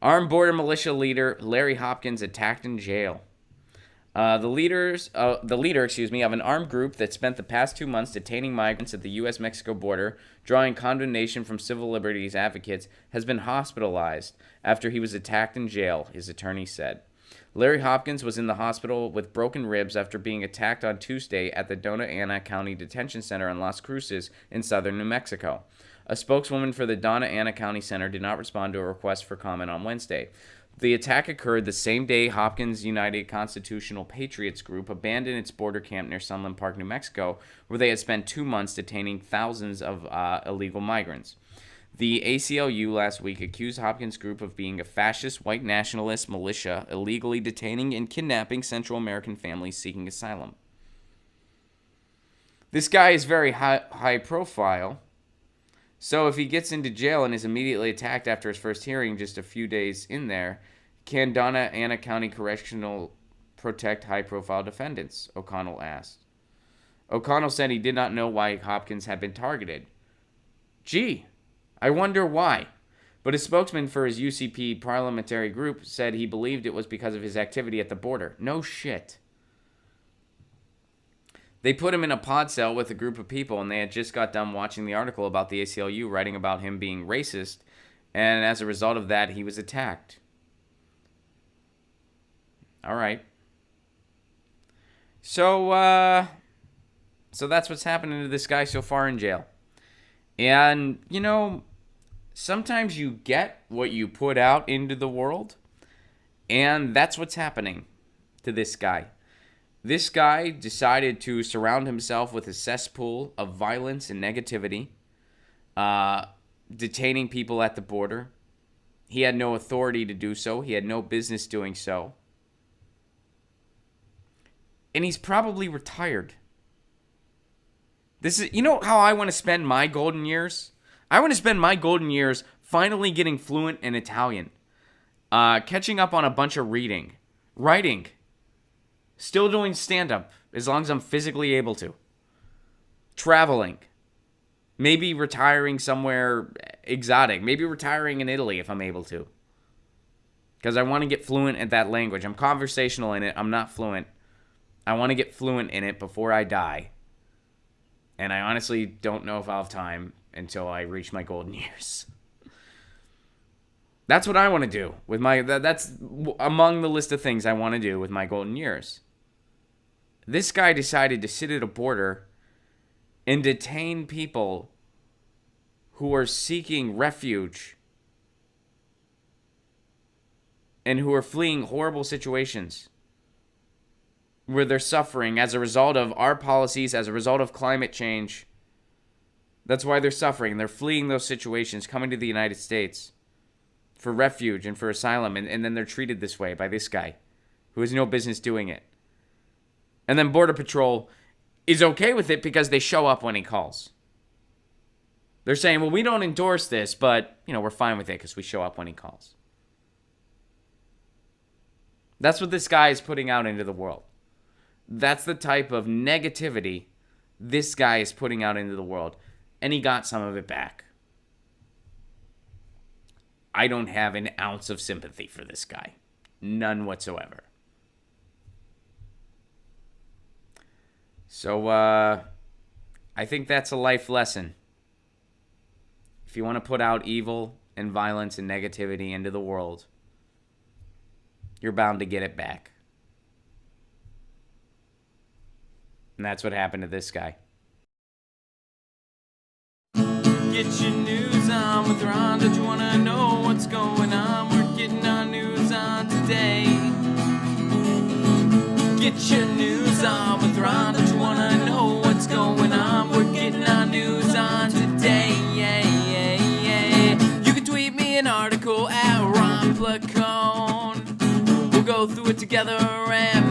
Armed border militia leader Larry Hopkins attacked in jail. The leader, of an armed group that spent the past 2 months detaining migrants at the U.S.-Mexico border, drawing condemnation from civil liberties advocates, has been hospitalized after he was attacked in jail, his attorney said. Larry Hopkins was in the hospital with broken ribs after being attacked on Tuesday at the Dona Ana County Detention Center in Las Cruces in southern New Mexico. A spokeswoman for the Dona Ana County Center did not respond to a request for comment on Wednesday. The attack occurred the same day Hopkins United Constitutional Patriots Group abandoned its border camp near Sunland Park, New Mexico, where they had spent 2 months detaining thousands of illegal migrants. The ACLU last week accused Hopkins' group of being a fascist white nationalist militia illegally detaining and kidnapping Central American families seeking asylum. This guy is very high profile, so if he gets into jail and is immediately attacked after his first hearing just a few days in there, can Dona Ana County Correctional protect high-profile defendants? O'Connell asked. O'Connell said he did not know why Hopkins had been targeted. Gee, I wonder why. But a spokesman for his UCP parliamentary group said he believed it was because of his activity at the border. No shit. They put him in a pod cell with a group of people, and they had just got done watching the article about the ACLU writing about him being racist, and as a result of that, he was attacked. All right. So that's what's happening to this guy so far in jail. And, you know, sometimes you get what you put out into the world, and that's what's happening to this guy. This guy decided to surround himself with a cesspool of violence and negativity, detaining people at the border. He had no authority to do so. He had no business doing so. And he's probably retired. This is, you know how I want to spend my golden years? I want to spend my golden years finally getting fluent in Italian, catching up on a bunch of reading, writing, still doing stand-up as long as I'm physically able to, traveling, maybe retiring somewhere exotic, maybe retiring in Italy if I'm able to, because I want to get fluent at that language. I'm conversational in it. I'm not fluent. I want to get fluent in it before I die, and I honestly don't know if I'll have time until I reach my golden years. That's what I want to do with my, that's among the list of things I want to do with my golden years. This guy decided to sit at a border and detain people who are seeking refuge and who are fleeing horrible situations where they're suffering as a result of our policies, as a result of climate change. That's why they're suffering. They're fleeing those situations, coming to the United States for refuge and for asylum, and then they're treated this way by this guy who has no business doing it. And then Border Patrol is okay with it because they show up when he calls. They're saying, well, we don't endorse this, but, you know, we're fine with it because we show up when he calls. That's what this guy is putting out into the world. That's the type of negativity this guy is putting out into the world. And he got some of it back. I don't have an ounce of sympathy for this guy. None whatsoever. So, I think that's a life lesson. If you want to put out evil and violence and negativity into the world, you're bound to get it back. And that's what happened to this guy. Get your news on with Ron. Don't you want to know what's going on? We're getting our news on today. Get your news on with Ron. Don't you want to know what's going on? We're getting our news on today. You can tweet me an article at Ron Placone. We'll go through it together and